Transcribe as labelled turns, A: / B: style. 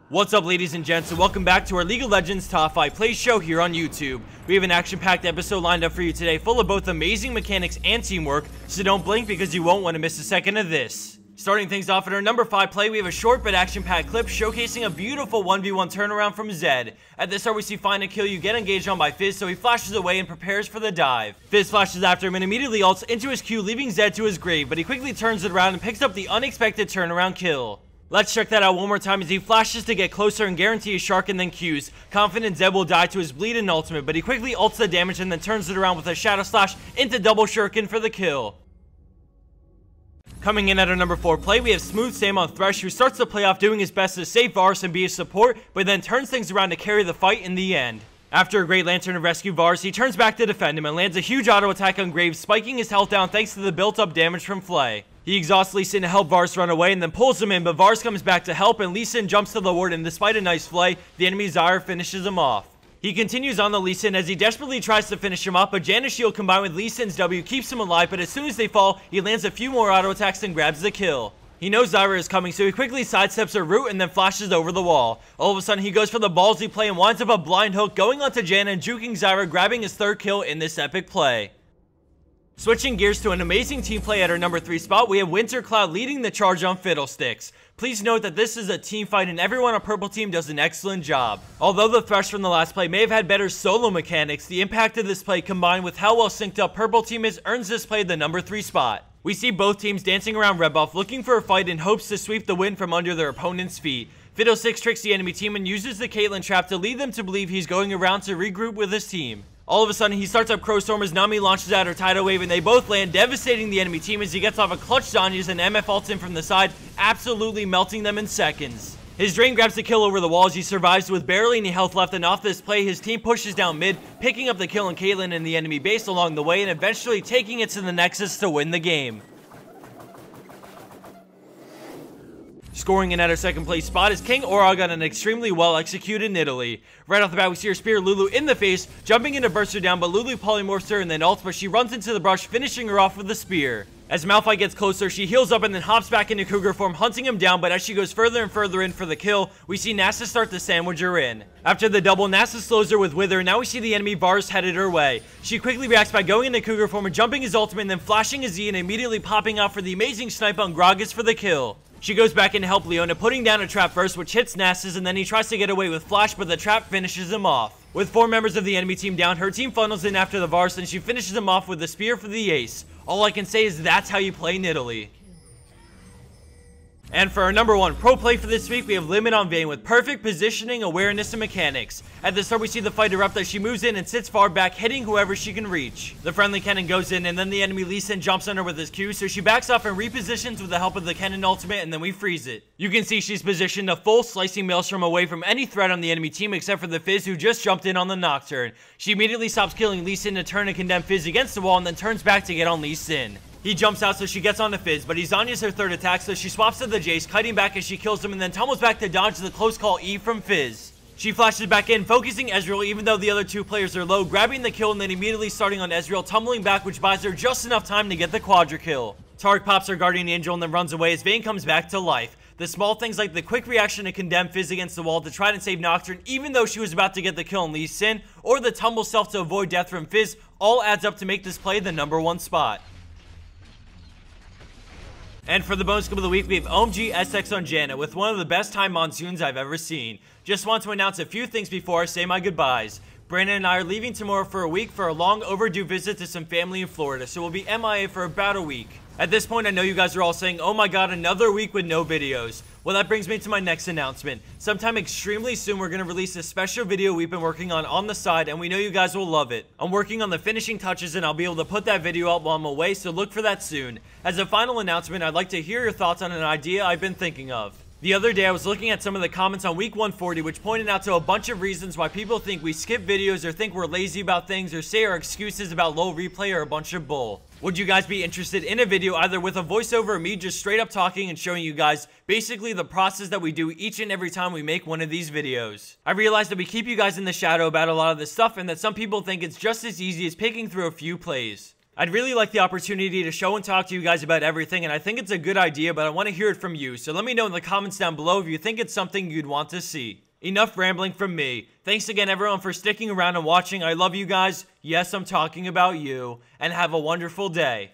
A: What's up, ladies and gents, and welcome back to our League of Legends Top 5 Plays show here on YouTube. We have an action-packed episode lined up for you today full of both amazing mechanics and teamwork, so don't blink because you won't want to miss a second of this. Starting things off at our number 5 play, we have a short but action-packed clip showcasing a beautiful 1v1 turnaround from Zed. At the start, we see Find and Kill You get engaged on by Fizz, so he flashes away and prepares for the dive. Fizz flashes after him and immediately ults into his Q, leaving Zed to his grave, but he quickly turns it around and picks up the unexpected turnaround kill. Let's check that out one more time as he flashes to get closer and guarantee a shark and then Qs. Confident Zed will die to his bleed and ultimate, but he quickly ults the damage and then turns it around with a Shadow Slash into double shuriken for the kill. Coming in at our number 4 play, we have Smooth Sam on Thresh, who starts the playoff doing his best to save Varus and be a support, but then turns things around to carry the fight in the end. After a great lantern to rescue Varus, he turns back to defend him and lands a huge auto attack on Graves, spiking his health down thanks to the built-up damage from Flay. He exhausts Lee Sin to help Varus run away and then pulls him in, but Varus comes back to help and Lee Sin jumps to the ward, and despite a nice Flay, the enemy Zyra finishes him off. He continues on the Lee Sin as he desperately tries to finish him off, but Janna's shield combined with Lee Sin's W keeps him alive, but as soon as they fall, he lands a few more auto attacks and grabs the kill. He knows Zyra is coming, so he quickly sidesteps her route and then flashes over the wall. All of a sudden, he goes for the ballsy play and winds up a blind hook, going onto Janna and juking Zyra, grabbing his 3rd kill in this epic play. Switching gears to an amazing team play at our number 3 spot, we have Winter Cloud leading the charge on Fiddlesticks. Please note that this is a team fight and everyone on Purple Team does an excellent job. Although the Thresh from the last play may have had better solo mechanics, the impact of this play combined with how well synced up Purple Team is earns this play the number 3 spot. We see both teams dancing around red buff looking for a fight in hopes to sweep the win from under their opponent's feet. Fiddlesticks tricks the enemy team and uses the Caitlyn trap to lead them to believe he's going around to regroup with his team. All of a sudden, he starts up Crowstorm as Nami launches out her Tidal Wave, and they both land, devastating the enemy team as he gets off a clutch Zhonya's and MF ults in from the side, absolutely melting them in seconds. His Drain grabs the kill over the wall as he survives with barely any health left, and off this play, his team pushes down mid, picking up the kill on Caitlyn in the enemy base along the way, and eventually taking it to the Nexus to win the game. Scoring in at our 2nd place spot is King Orog on an extremely well executed Nidalee. Right off the bat, we see her spear Lulu in the face, jumping in to burst her down, but Lulu polymorphs her and then ults, but she runs into the brush, finishing her off with the spear. As Malphite gets closer, she heals up and then hops back into Cougar form, hunting him down, but as she goes further and further in for the kill, we see Nasus start to sandwich her in. After the double, Nasus slows her with Wither, and now we see the enemy Varus headed her way. She quickly reacts by going into Cougar form and jumping his ultimate and then flashing his E and immediately popping out for the amazing snipe on Gragas for the kill. She goes back in to help Leona, putting down a trap first, which hits Nasus, and then he tries to get away with Flash, but the trap finishes him off. With 4 members of the enemy team down, her team funnels in after the Varus, and she finishes him off with the spear for the ace. All I can say is that's how you play Nidalee. And for our number 1 pro play for this week, we have Limit on Vayne with perfect positioning, awareness, and mechanics. At the start, we see the fight erupt as she moves in and sits far back, hitting whoever she can reach. The friendly Kennen goes in, and then the enemy Lee Sin jumps on her with his Q, so she backs off and repositions with the help of the Kennen ultimate, and then we freeze it. You can see she's positioned a full slicing maelstrom away from any threat on the enemy team except for the Fizz, who just jumped in on the Nocturne. She immediately stops killing Lee Sin to turn and condemn Fizz against the wall, and then turns back to get on Lee Sin. He jumps out, so she gets on to Fizz, but he Zhonya's her 3rd attack, so she swaps to the Jace, kiting back as she kills him and then tumbles back to dodge the close call E from Fizz. She flashes back in, focusing Ezreal even though the other 2 players are low, grabbing the kill and then immediately starting on Ezreal, tumbling back, which buys her just enough time to get the quadra kill. Taric pops her Guardian Angel and then runs away as Vayne comes back to life. The small things like the quick reaction to condemn Fizz against the wall to try and save Nocturne even though she was about to get the kill on Lee Sin, or the tumble self to avoid death from Fizz, all adds up to make this play the number 1 spot. And for the bonus clip of the week, we have OMG SX on Janna with one of the best time monsoons I've ever seen. Just want to announce a few things before I say my goodbyes. Brandon and I are leaving tomorrow for a week for a long overdue visit to some family in Florida, so we'll be MIA for about a week. At this point, I know you guys are all saying, oh my god, another week with no videos. Well, that brings me to my next announcement. Sometime extremely soon, we're going to release a special video we've been working on the side, and we know you guys will love it. I'm working on the finishing touches, and I'll be able to put that video up while I'm away, so look for that soon. As a final announcement, I'd like to hear your thoughts on an idea I've been thinking of. The other day, I was looking at some of the comments on week 140, which pointed out to a bunch of reasons why people think we skip videos or think we're lazy about things or say our excuses about low replay are a bunch of bull. Would you guys be interested in a video either with a voiceover or me just straight up talking and showing you guys basically the process that we do each and every time we make one of these videos? I realize that we keep you guys in the shadow about a lot of this stuff and that some people think it's just as easy as picking through a few plays. I'd really like the opportunity to show and talk to you guys about everything, and I think it's a good idea, but I want to hear it from you, so let me know in the comments down below if you think it's something you'd want to see. Enough rambling from me. Thanks again everyone for sticking around and watching. I love you guys. Yes, I'm talking about you, and have a wonderful day.